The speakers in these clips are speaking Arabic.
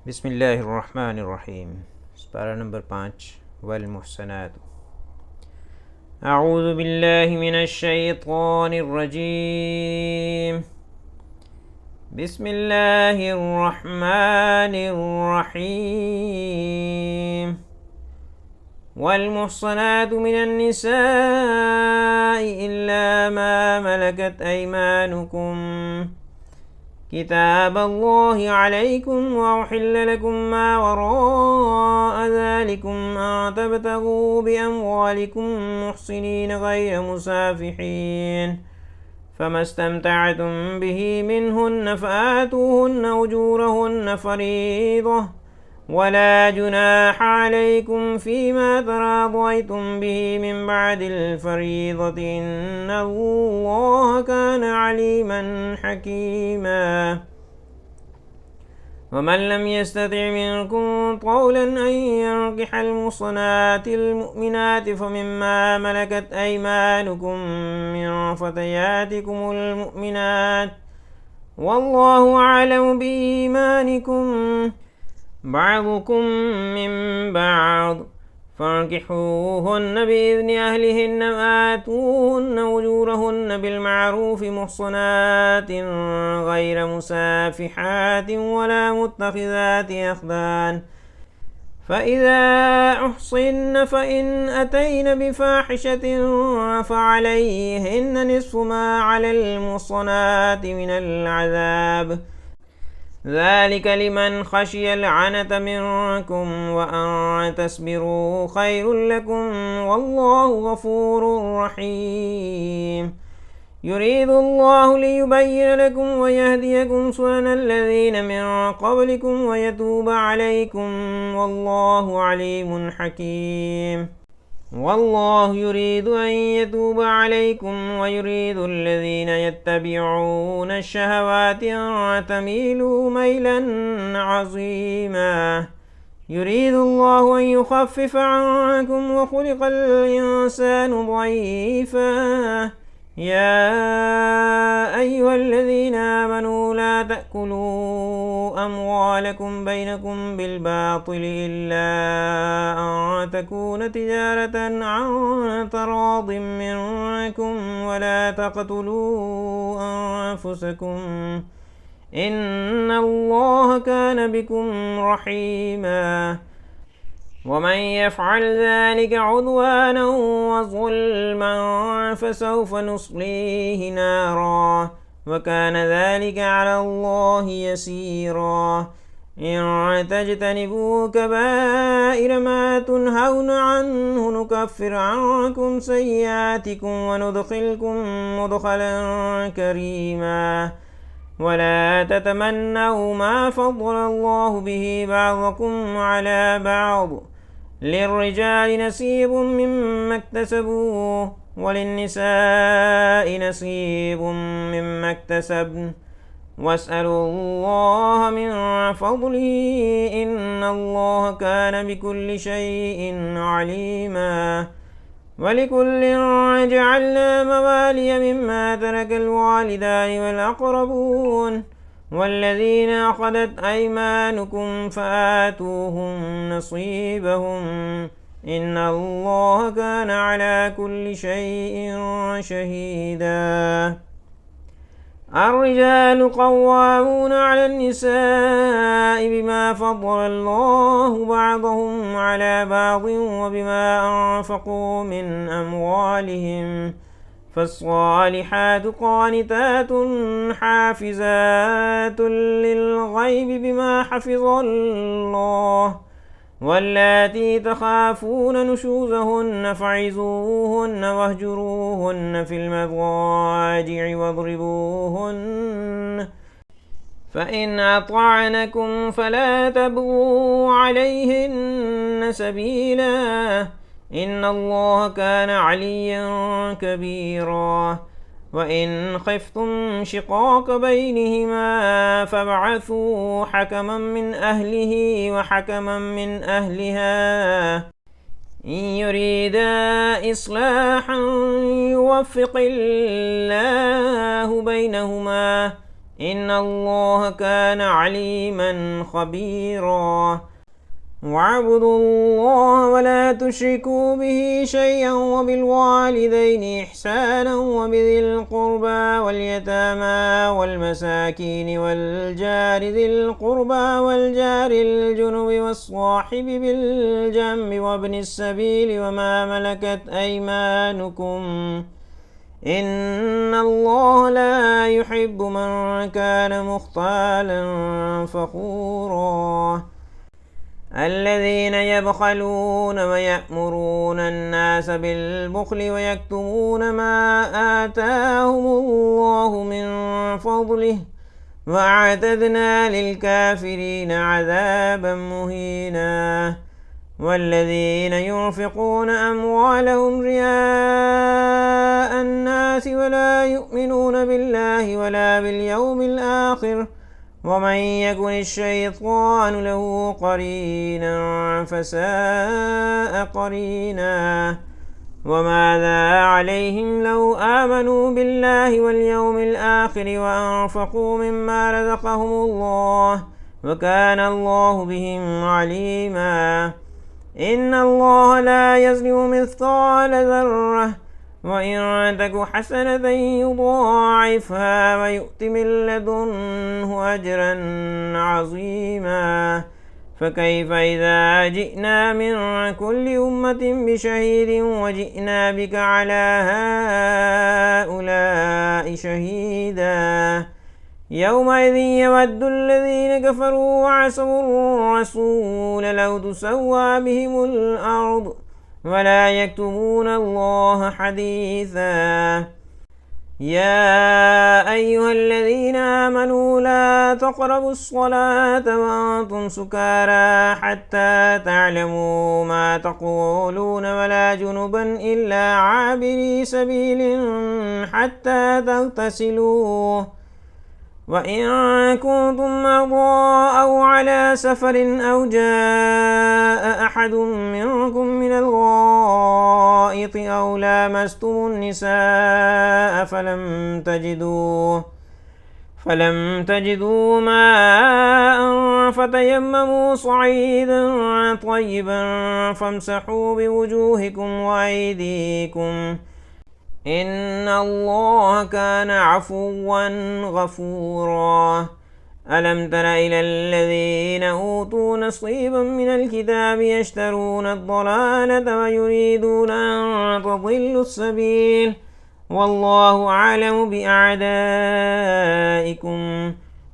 بسم الله الرحمن الرحيم. سبارة نمبر 5. والمحسنات. أعوذ بالله من الشيطان الرجيم. بسم الله الرحمن الرحيم. والمحصنات من النساء إلا ما ملكت أيمانكم كتاب الله عليكم وأحل لكم ما وراء ذلكم أن تبتغوا بأموالكم محصنين غير مسافحين فما استمتعتم به منهن فآتوهن أجورهن فريضة ولا جناح عليكم فيما تراضيتم به من بعد الفريضة إن الله كان عليما حكيما. ومن لم يستطع منكم طولا أن ينكح المحصنات المؤمنات فمما ملكت أيمانكم من فتياتكم المؤمنات والله أعلم بإيمانكم بعضكم من بعض فانكحوهن بإذن أهلهن وآتوهن أجورهن بالمعروف محصنات غير مسافحات ولا متخذات أخدان فإذا أحصن فإن أتين بفاحشة فعليهن نصف ما على المحصنات من العذاب ذلك لمن خشي العنة منكم وأن تصبروا خير لكم والله غفور رحيم. يريد الله ليبين لكم ويهديكم سنن الذين من قبلكم ويتوب عليكم والله عليم حكيم. والله يريد أن يتوب عليكم ويريد الذين يتبعون الشهوات أن تميلوا ميلا عظيما. يريد الله أن يخفف عنكم وخلق الإنسان ضعيفا. يا أيها الذين آمنوا لا تأكلوا أموالكم بينكم بالباطل إلا أن تكون تجارة عن تراض منكم ولا تقتلوا أنفسكم إن الله كان بكم رحيما. ومن يفعل ذلك عدوانا وظلما فسوف نصليه نارا وكان ذلك على الله يسيرا. إن تجتنبوا كبائر ما تنهون عنه نكفر عنكم سيئاتكم وندخلكم مدخلا كريما. ولا تتمنوا ما فضل الله به بعضكم على بعض للرجال نصيب مما اكتسبوا وللنساء نصيب مما اكتسبن واسألوا الله من فضله إن الله كان بكل شيء عليما. ولكل جعلنا موالي مما ترك الوالدان والأقربون والذين أخذت أيمانكم فآتوهم نصيبهم إن الله كان على كل شيء شهيدا. الرجال قوامون على النساء بما فضل الله بعضهم على بعض وبما أنفقوا من أموالهم فالصالحات قانتات حافظات للغيب بما حفظ الله واللاتي تخافون نشوزهن فعظوهن واهجروهن في المضاجع واضربوهن فإن أطعنكم فلا تبغوا عليهن سبيلا إن الله كان عليا كبيرا. وإن خفتم شقاق بينهما فابعثوا حكما من أهله وحكما من أهلها إن يريدا إصلاحا يوفق الله بينهما إن الله كان عليما خبيرا واعبدوا الله ولا تشركوا به شيئا وبالوالدين إحسانا وبذي القربى واليتامى والمساكين والجار ذي القربى والجار الجنب والصاحب بالجنب وابن السبيل وما ملكت أيمانكم إن الله لا يحب من كان مختالا فخورا الذين يبخلون ويأمرون الناس بالبخل ويكتمون ما آتاهم الله من فضله وأعتدنا للكافرين عذابا مهينا والذين ينفقون أموالهم رياء الناس ولا يؤمنون بالله ولا باليوم الآخر ومن يكن الشيطان له قرينا فساء قرينا وماذا عليهم لو آمنوا بالله واليوم الآخر وأنفقوا مما رزقهم الله وكان الله بهم عليما إن الله لا يظلم مثقال ذرة وإن تك حسنة يضاعفها ويؤت من لدنه أجرا عظيما فكيف إذا جئنا من كل أمة بشهيد وجئنا بك على هؤلاء شهيدا يومئذ يود الذين كفروا وعصوا الرسول لو تسوى بهم الأرض ولا يكتمون الله حديثا يا أيها الذين آمنوا لا تقربوا الصلاة وأنتم سكارى حتى تعلموا ما تقولون ولا جنبا إلا عابري سبيل حتى تغتسلوا وإن كنتم مرضى أو على سفر أو جاء أحد منكم من الغائط أو لامستم النساء فلم تجدوا ماء فتيمموا صعيدا طيبا فامسحوا بوجوهكم وأيديكم إن الله كان عفوا غفورا ألم تر إلى الذين أوتوا نصيبا من الكتاب يشترون الضلالة ويريدون أن تضلوا السبيل والله أعلم بأعدائكم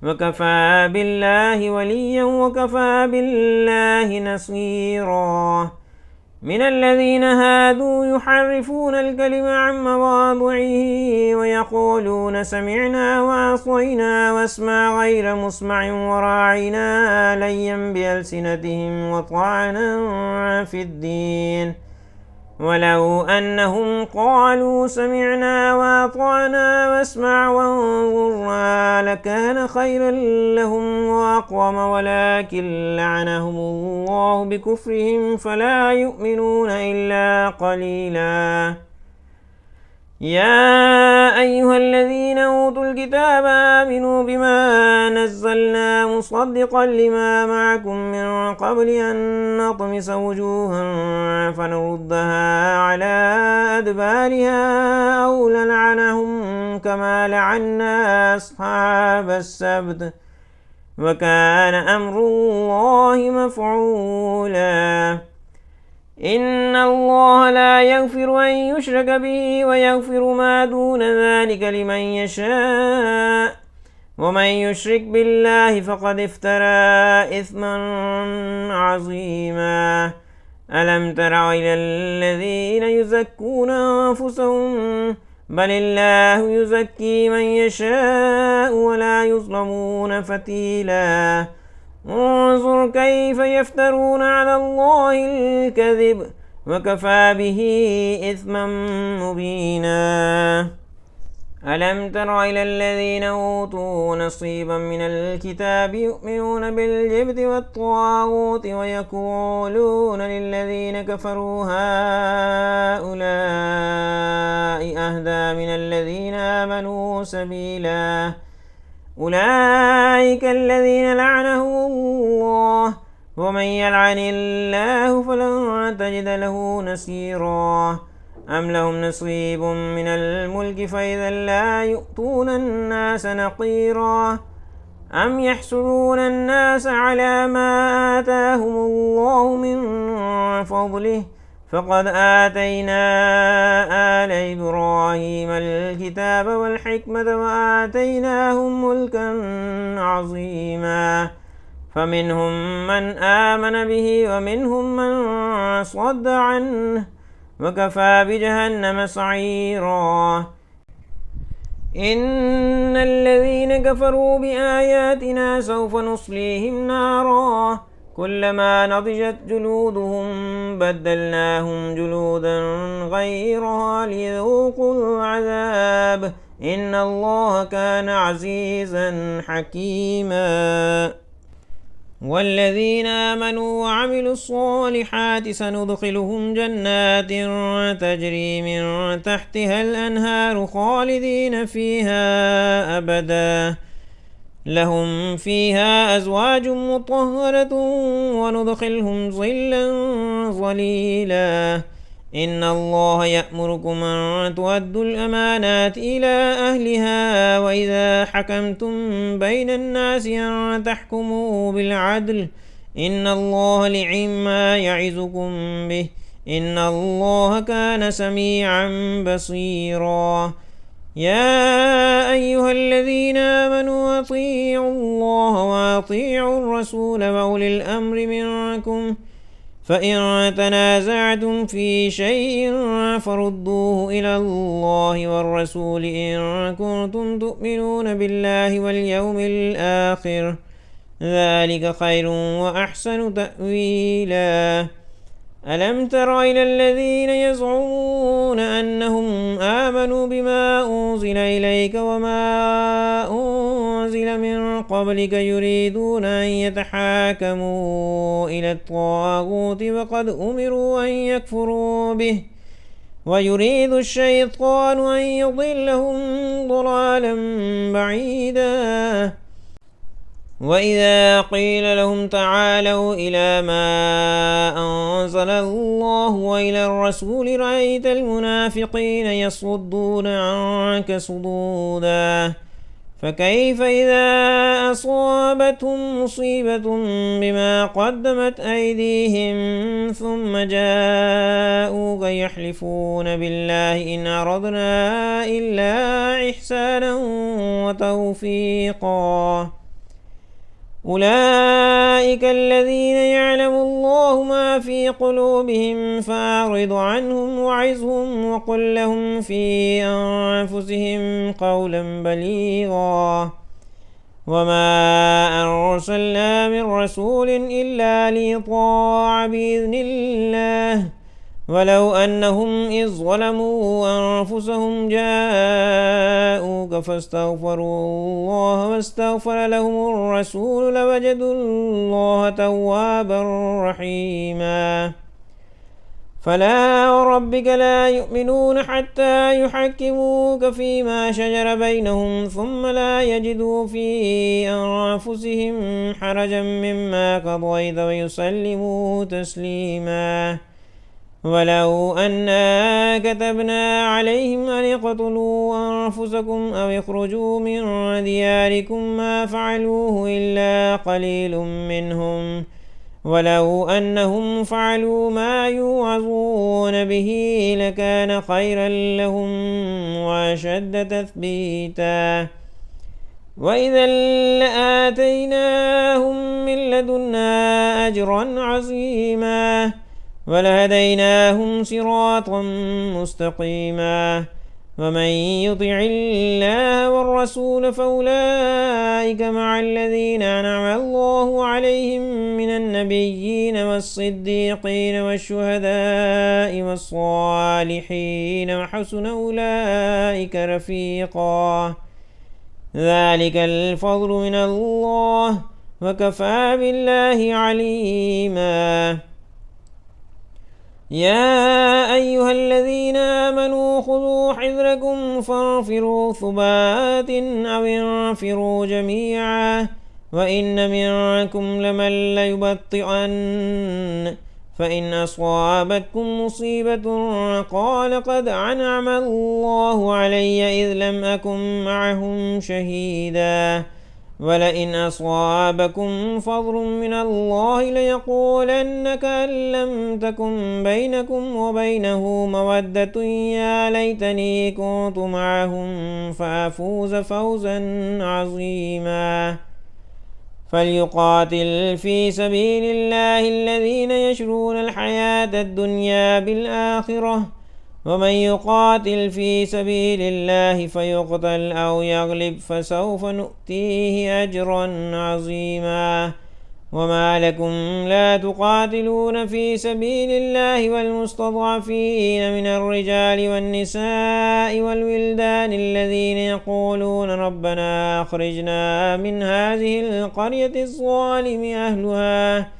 وكفى بالله وليا وكفى بالله نصيرا من الذين هادوا يحرفون الكلم عن مواضعه ويقولون سمعنا وعصينا واسمع غير مسمع وراعنا ليا بألسنتهم وطعنا في الدين ولو أنهم قالوا سمعنا وأطعنا واسمع وانظرنا لكان خيرا لهم وأقوم ولكن لعنهم الله بكفرهم فلا يؤمنون إلا قليلا يا أيها الذين أوتوا الكتاب آمنوا بما نزلنا مصدقا لما معكم من قبل أن نطمس وجوها فنردها على أدبارها أو نلعنهم كما لعنا أصحاب السبت وكان أمر الله مفعولا إن الله لا يغفر أن يشرك به ويغفر ما دون ذلك لمن يشاء ومن يشرك بالله فقد افترى إثما عظيما ألم تر إلى الذين يزكون أنفسهم بل الله يزكي من يشاء ولا يظلمون فتيلا انظر كيف يفترون على الله الكذب وكفى به إثما مبينا ألم تر إلى الذين أوتوا نصيبا من الكتاب يؤمنون بالجبت والطاغوت ويقولون للذين كفروا هؤلاء أهدى من الذين آمنوا سبيلا أولئك الذين لعنهم الله، ومن يلعن الله فلن تجد له نصيرا. أم لهم نصيب من الملك فإذا لا يؤتون الناس نقيرا. أم يحسدون الناس على ما آتاهم الله من فضله، فقد آتينا آل إبراهيم الكتاب والحكمة وآتيناهم ملكا عظيما، فمنهم من آمن به ومنهم من صد عنه، وكفى بجهنم سعيرا. إن الذين كفروا بآياتنا سوف نصليهم نارا كلما نضجت جلودهم بدلناهم جلودا غيرها ليذوقوا العذاب إن الله كان عزيزا حكيما. والذين آمنوا وعملوا الصالحات سندخلهم جنات تجري من تحتها الأنهار خالدين فيها أبدا، لهم فيها أزواج مطهرة وندخلهم ظلا ظليلا. إن الله يأمركم أن تؤدوا الأمانات إلى أهلها وإذا حكمتم بين الناس أن تحكموا بالعدل إن الله نعم يعظكم به إن الله كان سميعا بصيرا. يا أيها الذين آمنوا أطيعوا الله وأطيعوا الرسول وأولي الأمر منكم، فإن تنازعتم في شيء فردوه إلى الله والرسول إن كنتم تؤمنون بالله واليوم الآخر، ذلك خير وأحسن تأويلا. ألم تر إلى الذين يزعمون أنهم آمنوا بما أنزل إليك وما أنزل من قبلك يريدون أن يتحاكموا إلى الطاغوت وقد أمروا أن يكفروا به ويريد الشيطان أن يضلهم ضلالا بعيدا. وإذا قيل لهم تعالوا إلى ما أنزل الله وإلى الرسول رأيت المنافقين يصدون عنك صدودا. فكيف إذا أصابتهم مصيبة بما قدمت أيديهم ثم جاءوك يحلفون بالله إن أردنا إلا إحسانا وتوفيقا. أولئك الذين يعلم الله ما في قلوبهم فأعرض عنهم وعظهم وقل لهم في أنفسهم قولا بليغا. وما أرسلنا من رسول إلا ليطاع بإذن الله ولو أنهم إذ ظلموا أنفسهم جاءوك فاستغفروا الله واستغفر لهم الرسول لوجدوا الله توابا رحيما. فلا وربك لا يؤمنون حتى يحكموك فيما شجر بينهم ثم لا يجدوا في أنفسهم حرجا مما قضيت ويسلموا تسليما. ولو أنا كتبنا عليهم أن اقتلوا أنفسكم أو اخرجوا من دياركم ما فعلوه إلا قليل منهم ولو أنهم فعلوا ما يوعظون به لكان خيرا لهم وأشد تثبيتا. وإذا لآتيناهم من لدنا أجرا عظيما ولهديناهم صراطا مستقيما. ومن يطع الله والرسول فأولئك مع الذين أنعم الله عليهم من النبيين والصديقين والشهداء والصالحين وحسن أولئك رفيقا. ذلك الفضل من الله وكفى بالله عليما. يا أيها الذين آمنوا خذوا حذركم فانفروا ثبات أو انفروا جميعا وإن منكم لمن ليبطئن فإن أصابتكم مصيبة قال قد أنعم الله علي إذ لم أكن معهم شهيدا ولئن أصابكم فضل من الله ليقولن كأن لم تكن بينكم وبينه مودة يا ليتني كنت معهم فأفوز فوزا عظيما فليقاتل في سبيل الله الذين يشرون الحياة الدنيا بالآخرة ومن يقاتل في سبيل الله فيقتل أو يغلب فسوف نؤتيه أجرا عظيما وما لكم لا تقاتلون في سبيل الله والمستضعفين من الرجال والنساء والولدان الذين يقولون ربنا أخرجنا من هذه القرية الظالم أهلها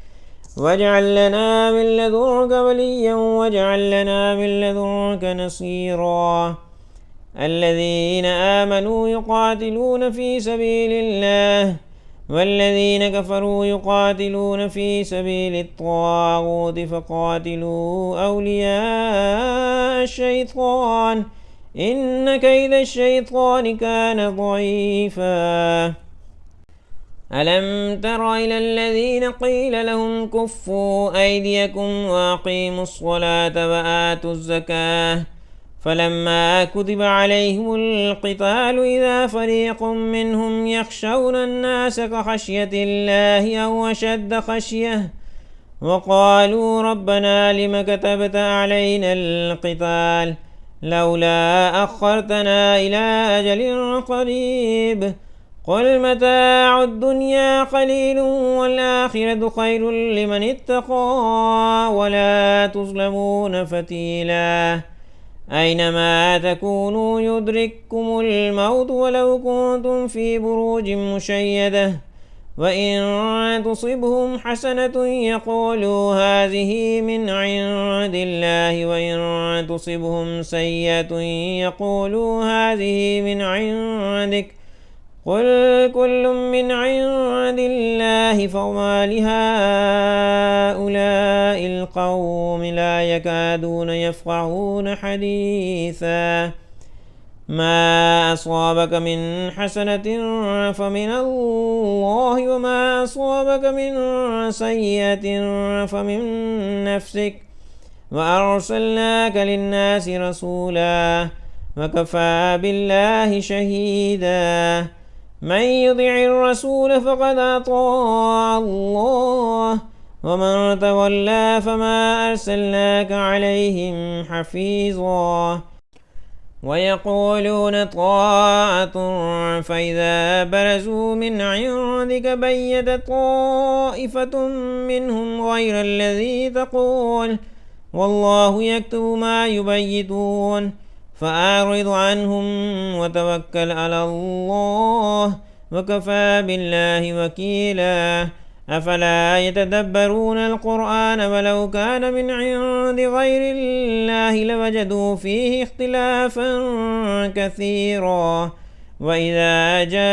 واجعل لنا من لدنك وليا واجعل لنا من لدنك نصيرا الذين آمنوا يقاتلون في سبيل الله والذين كفروا يقاتلون في سبيل الطاغوت فقاتلوا أولياء الشيطان إن كيد الشيطان كان ضعيفا ألم تر إلى الذين قيل لهم كفوا أيديكم وأقيموا الصلاة وآتوا الزكاة فلما كتب عليهم القتال إذا فريق منهم يخشون الناس كخشية الله أو أشد خشية وقالوا ربنا لم كتبت علينا القتال لولا أخرتنا إلى أجل قريب قل متاع الدنيا قليل والآخرة خير لمن اتقى ولا تظلمون فتيلا أينما تكونوا يدرككم الموت ولو كنتم في بروج مشيدة وإن تصبهم حسنة يقولوا هذه من عند الله وإن تصبهم سيئة يقولوا هذه من عندك قل كل من عند الله فما لهؤلاء القوم لا يكادون يفقهون حديثا ما أصابك من حسنة فمن الله وما أصابك من سيئة فمن نفسك وأرسلناك للناس رسولا وكفى بالله شهيدا من يطع الرسول فقد أطاع الله ومن تولى فما أرسلناك عليهم حفيظا ويقولون طاعة فإذا برزوا من عندك بيت طائفة منهم غير الذي تقول والله يكتب ما يبيتون فأعرض عنهم وتوكل على الله وكفى بالله وكيلا أفلا يتدبرون القرآن ولو كان من عند غير الله لوجدوا فيه اختلافا كثيرا وإذا جاءهم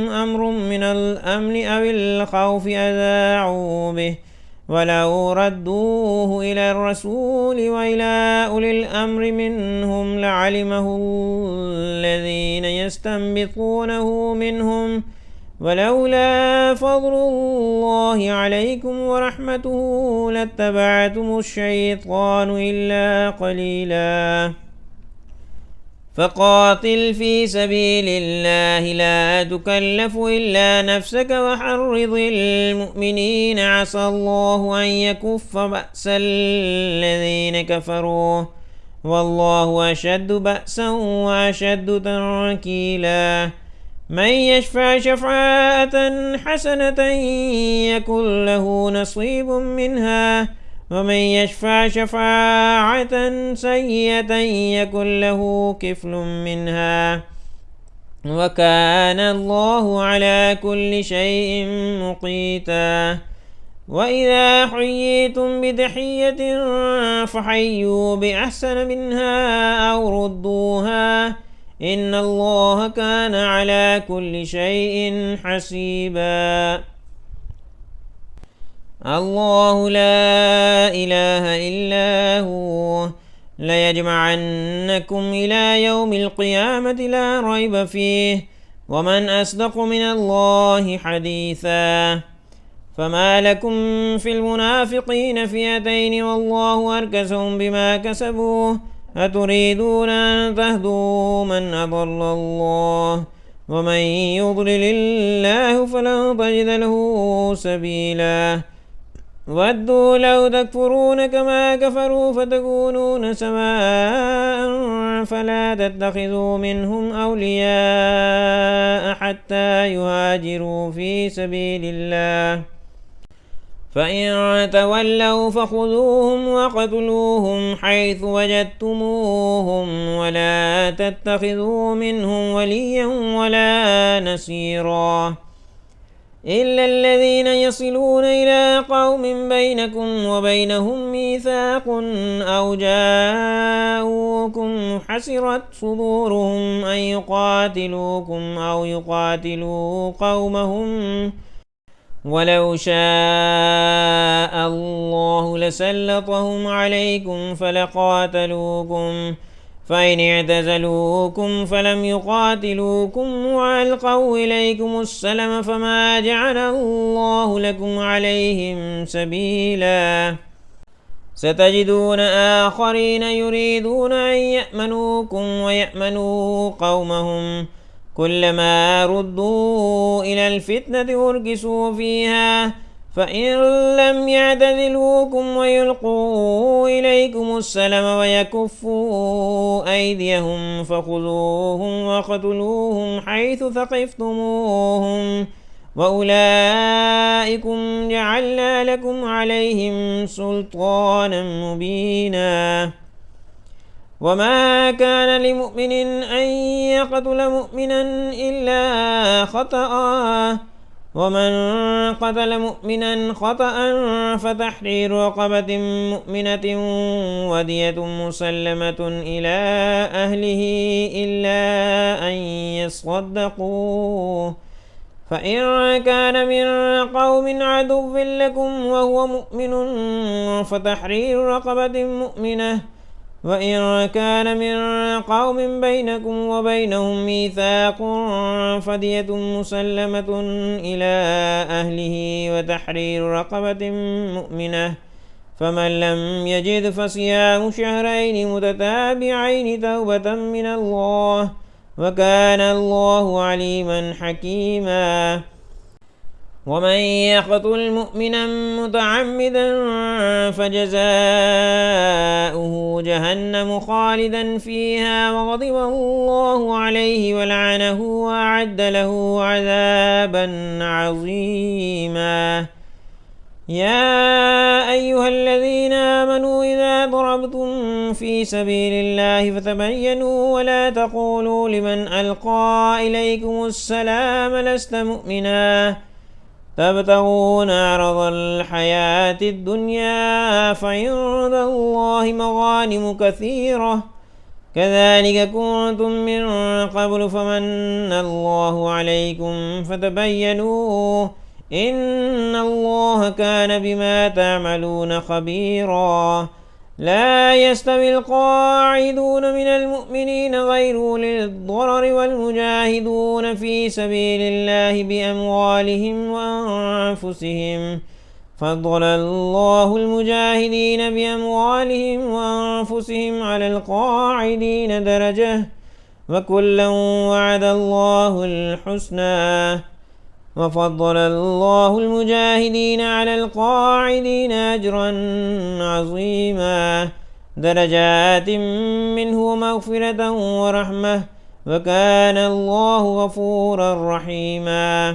أمر من الأمن أو الخوف أذاعوا به ولو ردوه إلى الرسول وإلى أولي الأمر منهم لعلمه الذين يستنبطونه منهم ولولا فضل الله عليكم ورحمته لاتبعتم الشيطان إلا قليلا فقاتل في سبيل الله لا تكلف إلا نفسك وحرض المؤمنين عسى الله أن يكف بأس الذين كفروا والله أشد بأسا وأشد تنكيلا من يشفع شفاعة حسنة يكن له نصيب منها ومن يشفع شفاعة سيئة يكن له كفل منها وكان الله على كل شيء مقيتا وإذا حييتم بتحية فحيوا بأحسن منها أو ردوها إن الله كان على كل شيء حسيبا. الله لا إله إلا هو ليجمعنكم إلى يوم القيامة لا ريب فيه ومن أصدق من الله حديثا. فما لكم في المنافقين فئتين والله أركسهم بما كسبوا أتريدون أن تهدوا من أضل الله ومن يضلل الله فلن تجد له سبيلا. ودوا لو تكفرون كما كفروا فتكونون سواء فلا تتخذوا منهم أولياء حتى يهاجروا في سبيل الله فإن تولوا فخذوهم وقتلوهم حيث وجدتموهم ولا تتخذوا منهم وليا ولا نصيرا إلا الذين يصلون إلى قوم بينكم وبينهم ميثاق أو جاءوكم حسرت صدورهم أن يقاتلوكم أو يقاتلوا قومهم ولو شاء الله لسلطهم عليكم فلقاتلوكم فإن اعتزلوكم فلم يقاتلوكم وألقوا إليكم السلم فما جعل الله لكم عليهم سبيلا. ستجدون آخرين يريدون أن يأمنوكم ويأمنوا قومهم كلما ردوا إلى الفتنة أركسوا فيها فإن لم يعتزلوكم ويلقوا إليكم السلم ويكفوا أيديهم فخذوهم وقتلوهم حيث ثقفتموهم وأولئكم جعلنا لكم عليهم سلطانا مبينا. وما كان لمؤمن أن يقتل مؤمنا إلا خطأ ومن قتل مؤمنا خطأ فتحرير رقبة مؤمنة ودية مسلمة إلى أهله إلا أن يصدقوا فإن كان من قوم عدو لكم وهو مؤمن فتحرير رقبة مؤمنة وإن كان من قوم بينكم وبينهم ميثاق فدية مسلمة إلى أهله وتحرير رقبة مؤمنة فمن لم يجد فصيام شهرين متتابعين توبة من الله وكان الله عليما حكيما. ومن يقتل مؤمنا متعمدا فجزاؤه جهنم خالدا فيها وغضب الله عليه ولعنه وأعد له عذابا عظيما. يا أيها الذين آمنوا إذا ضربتم في سبيل الله فتبينوا ولا تقولوا لمن ألقى إليكم السلام لست مؤمنا تبتغون عرض الحياة الدنيا فعند الله مغانم كثيرة كذلك كنتم من قبل فمن الله عليكم فتبينوا إن الله كان بما تعملون خبيرا. لا يستوي القاعدون من المؤمنين غير أولي الضرر والمجاهدون في سبيل الله بأموالهم وأنفسهم فضل الله المجاهدين بأموالهم وأنفسهم على القاعدين درجة وكلا وعد الله الحسنى وفضل الله المجاهدين على القاعدين أجرا عظيما درجات منه مغفرة ورحمة وكان الله غفورا رحيما.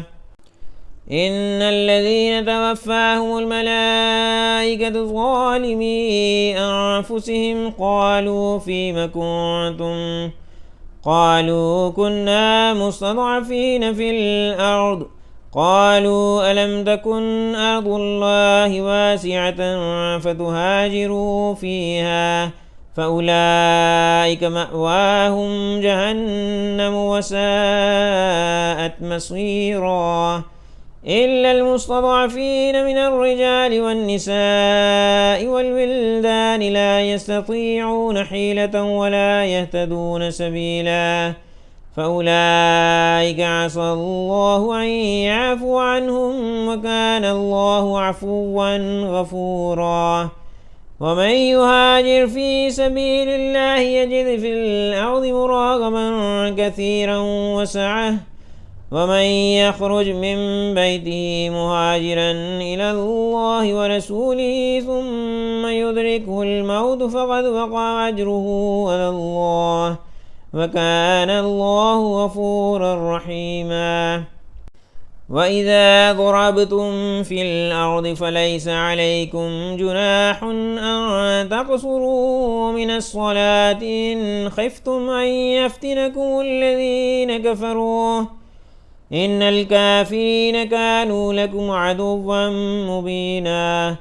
إن الذين توفاهم الملائكة ظالمي أنفسهم قالوا فيم كنتم قالوا كنا مستضعفين في الأرض قالوا ألم تكن أرض الله واسعة فتهاجروا فيها فأولئك مأواهم جهنم وساءت مصيرا إلا المستضعفين من الرجال والنساء والولدان لا يستطيعون حيلة ولا يهتدون سبيلا فأولئك عسى الله أن يعفو عنهم وكان الله عفوا غفورا ومن يهاجر في سبيل الله يجد في الأرض مراغما كثيرا وسعة ومن يخرج من بيته مهاجرا إلى الله ورسوله ثم يدركه الموت فقد وقع أجره على الله وكان الله غفورا رحيما وإذا ضربتم في الأرض فليس عليكم جناح أن تقصروا من الصلاة إن خفتم أن يفتنكم الذين كفروا إن الكافرين كانوا لكم عدوا مبينا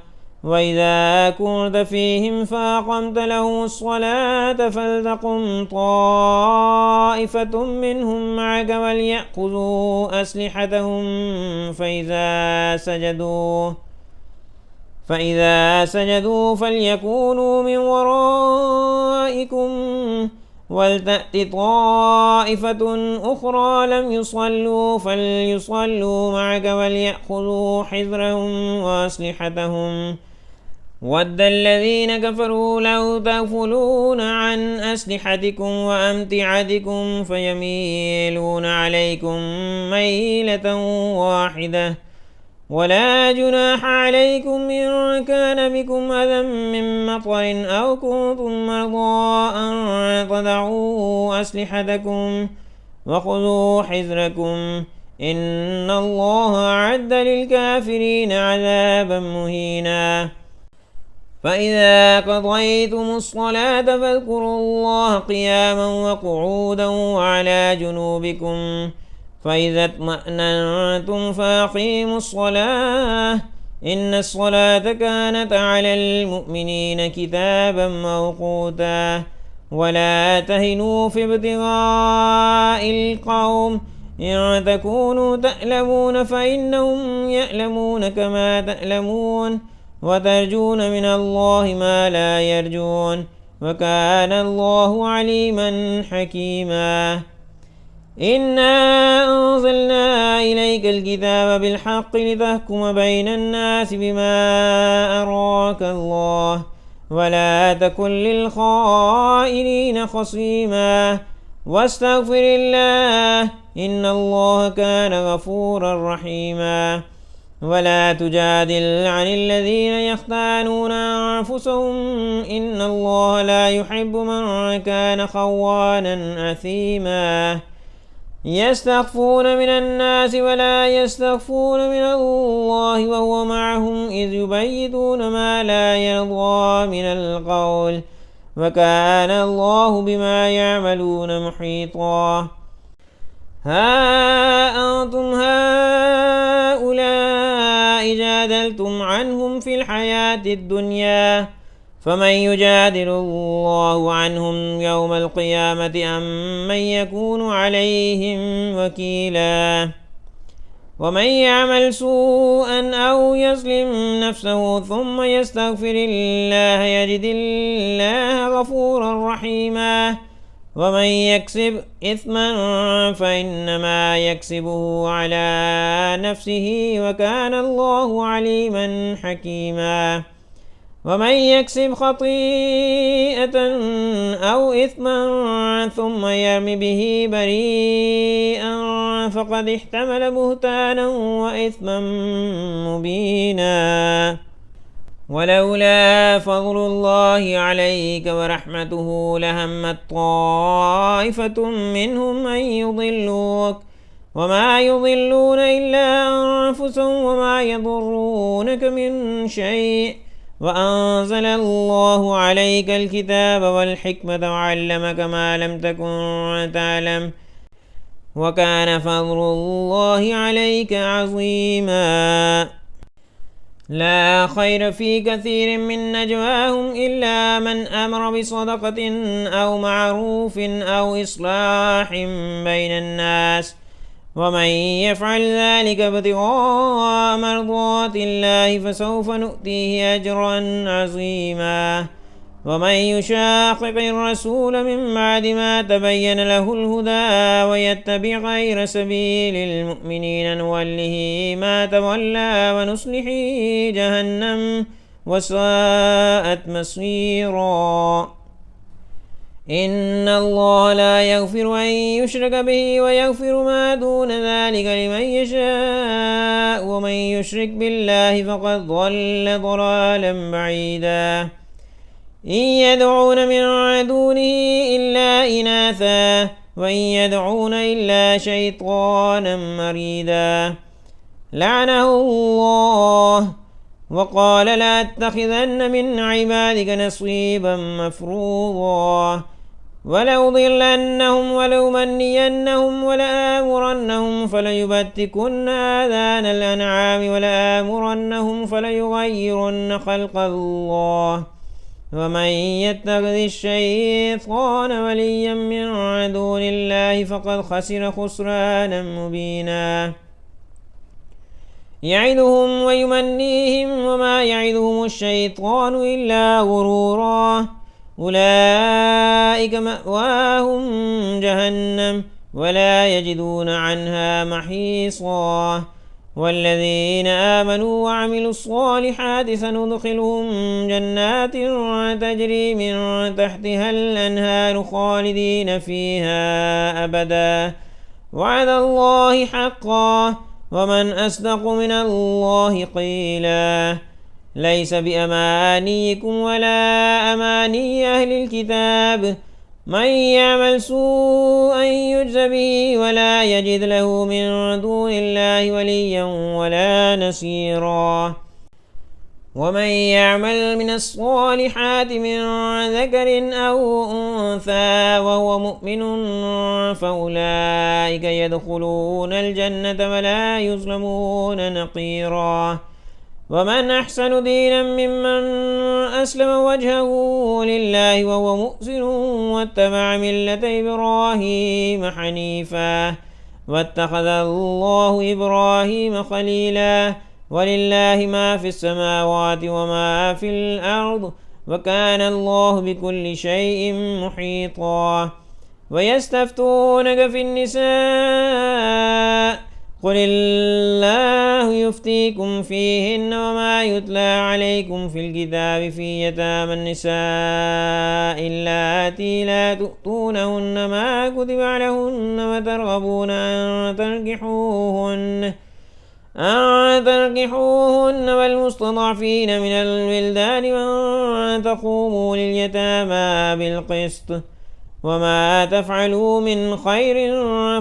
وإذا كنت فيهم فأقمت لهم الصلاة فلتقم طائفة منهم معك وليأخذوا أسلحتهم فإذا سجدوا فليكونوا من ورائكم ولتأت طائفة أخرى لم يصلوا فليصلوا معك وليأخذوا حذرهم وأسلحتهم ود الذين كفروا لو تغفلون عن أسلحتكم وأمتعتكم فيميلون عليكم ميلة واحدة ولا جناح عليكم إن كان بكم أذى من مطر أو كنتم مرضى أن تضعوا أسلحتكم وخذوا حذركم إن الله أعد للكافرين عذابا مهينا فإذا قضيتم الصلاة فاذكروا الله قياما وقعودا وعلى جنوبكم فإذا اطمأننتم فأقيموا الصلاة إن الصلاة كانت على المؤمنين كتابا موقوتا ولا تهنوا في ابتغاء القوم إن تكونوا تألمون فإنهم يألمون كما تألمون وترجون من الله ما لا يرجون وكان الله عليما حكيما إنا أنزلنا إليك الكتاب بالحق لتحكم بين الناس بما أراك الله ولا تكن للخائنين خصيما واستغفر الله إن الله كان غفورا رحيما ولا تجادل عن الذين يختانون أنفسهم إن الله لا يحب من كان خوانا أثيما يستخفون من الناس ولا يستخفون من الله وهو معهم إذ يبيتون ما لا يرضى من القول وكان الله بما يعملون محيطا ها أنتم هؤلاء جادلتم عنهم في الحياة الدنيا فمن يجادل الله عنهم يوم القيامة أم من يكون عليهم وكيلا ومن يعمل سوءا أو يظلم نفسه ثم يستغفر الله يجد الله غفورا رحيما ومن يكسب إثما فإنما يكسبه على نفسه وكان الله عليما حكيما ومن يكسب خطيئة أو إثما ثم يرم به بريئا فقد احتمل بهتانا وإثما مبينا ولولا فضل الله عليك ورحمته لهمت طائفة منهم أن يضلوك وما يضلون إلا أنفسهم وما يضرونك من شيء وأنزل الله عليك الكتاب والحكمة وعلمك ما لم تكن تعلم وكان فضل الله عليك عظيما. لا خير في كثير من نجواهم إلا من أمر بصدقة أو معروف أو إصلاح بين الناس، ومن يفعل ذلك ابتغاء مرضات الله فسوف نؤتيه أجرا عظيما. ومن يشاقق الرسول من بعد ما تبين له الهدى ويتبع غير سبيل المؤمنين نوله ما تولى ونصلح جهنم وساءت مصيرا. إن الله لا يغفر أن يشرك به ويغفر ما دون ذلك لمن يشاء، ومن يشرك بالله فقد ضل ضلالا بعيدا. إن يدعون من دونه إلا إناثا وإن يدعون إلا شيطانا مريدا لعنه الله وقال لأتخذن من عبادك نصيبا مفروضا ولأضلنهم ولأمنينهم ولآمرنهم فليبتكن آذان الأنعام ولآمرنهم فليغيرن خلق الله ومن يتخذ الشيطان وليا من دون الله فقد خسر خسرانا مبينا. يعدهم ويمنيهم وما يعدهم الشيطان إلا غرورا. أولئك مأواهم جهنم ولا يجدون عنها محيصا. والذين آمنوا وعملوا الصالحات سندخلهم جنات تجري من تحتها الأنهار خالدين فيها أبدا وعد الله حقا ومن أصدق من الله قيلا. ليس بأمانيكم ولا أماني أهل الكتاب، من يعمل سوءا يجز به ولا يجد له من دون الله وليا ولا نصيرا. ومن يعمل من الصالحات من ذكر أو أنثى وهو مؤمن فأولئك يدخلون الجنة ولا يظلمون نقيرا. ومن أحسن دينا ممن أسلم وجهه لله وهو محسن واتبع ملة إبراهيم حنيفا واتخذ الله إبراهيم خليلا. ولله ما في السماوات وما في الأرض وكان الله بكل شيء محيطا. ويستفتونك في النساء قل الله يفتيكم فيهن وما يتلى عليكم في الكتاب في يتامى النساء اللاتي لا تؤتونهن ما كتب عليهن وترغبون أن تنكحوهن والمستضعفين من الولدان وأن تقوموا لليتامى بالقسط وما تفعلوا من خير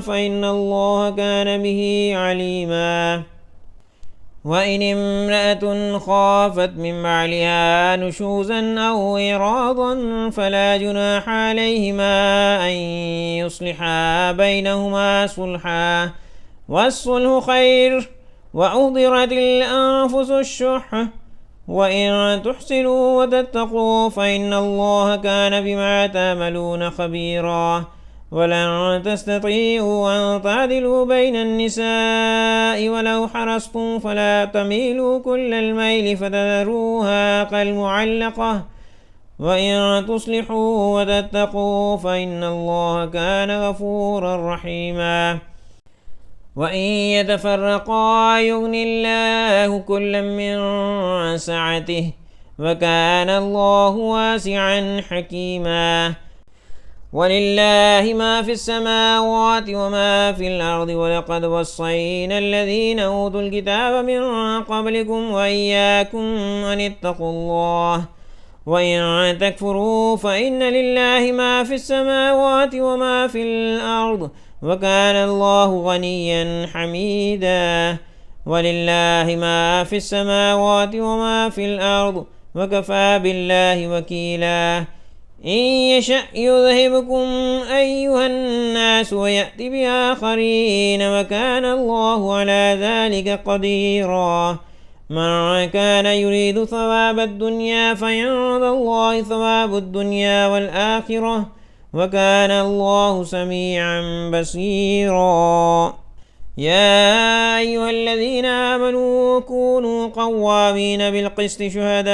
فإن الله كان به عليما. وإن امرأة خافت من بعلها نشوزا أو إعراضا فلا جناح عليهما أن يصلحا بينهما صلحا والصلح خير وأحضرت الأنفس الشح وإن تحسنوا وتتقوا فإن الله كان بما تعملون خبيرا. ولن تستطيعوا أن تعدلوا بين النساء ولو حرصتم فلا تميلوا كل الميل فتذروها كالمعلقة وإن تصلحوا وتتقوا فإن الله كان غفورا رحيما. وإن يتفرقا يغني الله كلا من سعته وكان الله واسعا حكيما. ولله ما في السماوات وما في الأرض ولقد وصينا الذين أوتوا الكتاب من قبلكم وإياكم أن اتقوا الله وإن تكفروا فإن لله ما في السماوات وما في الأرض وكان الله غنيا حميدا. ولله ما في السماوات وما في الأرض وكفى بالله وكيلا. إن يشأ يذهبكم أيها الناس ويأت بآخرين وكان الله على ذلك قديرا. من كان يريد ثواب الدنيا فعند الله ثواب الدنيا والآخرة وكان الله سميعا بصيرا. يا أيها الذين آمنوا كونوا قوامين بالقسط شهداء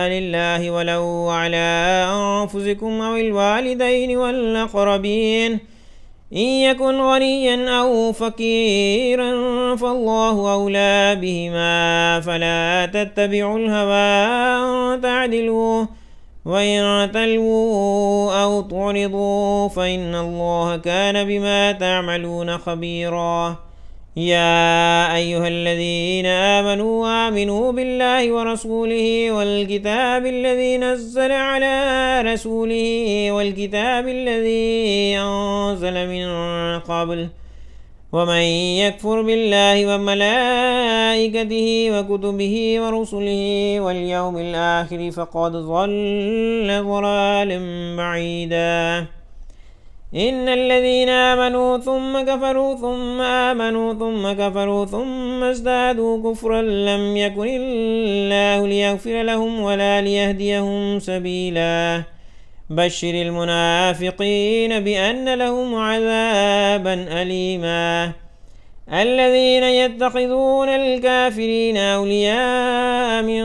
لله ولو على أنفسكم أو الوالدين والأقربين إن يكن غنيا أو فقيرا فالله أولى بهما فلا تتبعوا الهوى أن تعدلوا وإن تلووا أو تعرضوا فإن الله كان بما تعملون خبيرا. يا أيها الذين آمنوا بالله ورسوله والكتاب الذي نزل على رسوله والكتاب الذي أنزل من قبل ومن يكفر بالله وملائكته وكتبه ورسله واليوم الآخر فقد ضل ضلالا بعيدا. إن الذين آمنوا ثم كفروا ثم آمنوا ثم كفروا ثم ازدادوا كفرا لم يكن الله ليغفر لهم ولا ليهديهم سبيلا. بشر المنافقين بأن لهم عذابا أليما. الذين يتخذون الكافرين أولياء من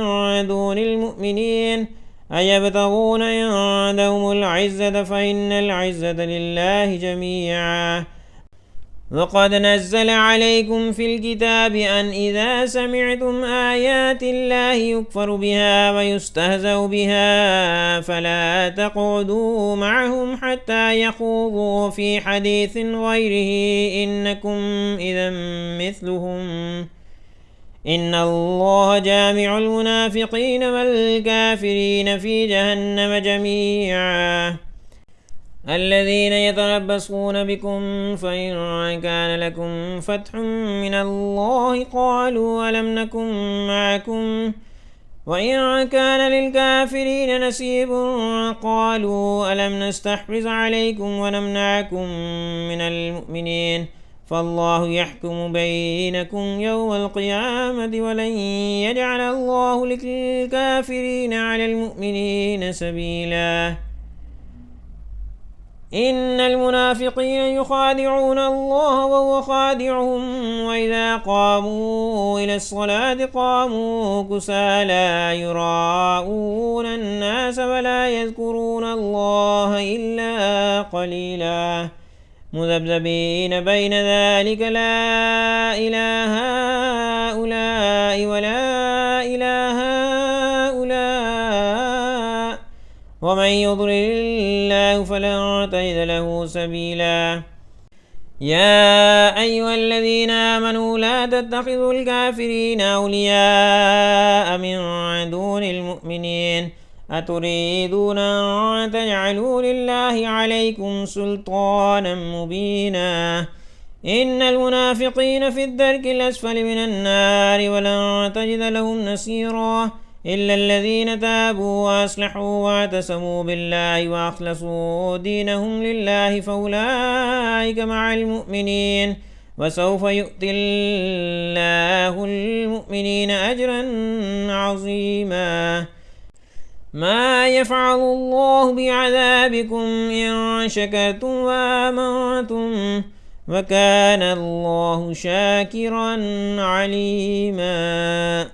دون المؤمنين أيبتغون عندهم العزة فإن العزة لله جميعا. وقد نزل عليكم في الكتاب أن إذا سمعتم آيات الله يكفر بها ويستهزأ بها فلا تقعدوا معهم حتى يخوضوا في حديث غيره إنكم إذا مثلهم إن الله جامع المنافقين والكافرين في جهنم جميعا. الذين يتربصون بكم فإن كان لكم فتح من الله قالوا ألم نكن معكم وإن كان للكافرين نصيب قالوا ألم نستحوذ عليكم ونمنعكم من المؤمنين فالله يحكم بينكم يوم القيامة ولن يجعل الله للكافرين على المؤمنين سبيلا. إن المنافقين يخادعون الله وهو خادعهم وإذا قاموا إلى الصلاة قاموا كسالى يراءون الناس ولا يذكرون الله إلا قليلا. مذبذبين بين ذلك لا إله هؤلاء ولا إله هؤلاء ومن يضلل الله فلن تجد له سبيلا. يا أيها الذين آمنوا لا تتخذوا الكافرين أولياء من دون المؤمنين أتريدون أن تجعلوا لله عليكم سلطانا مبينا. إن المنافقين في الدرك الأسفل من النار ولن تجد لهم نصيرا إلا الذين تابوا وأصلحوا واعتصموا بالله وأخلصوا دينهم لله فأولئك مع المؤمنين وسوف يؤتي الله المؤمنين أجرا عظيما. ما يفعل الله بعذابكم إن شكرتم وآمنتم وكان الله شاكرا عليما.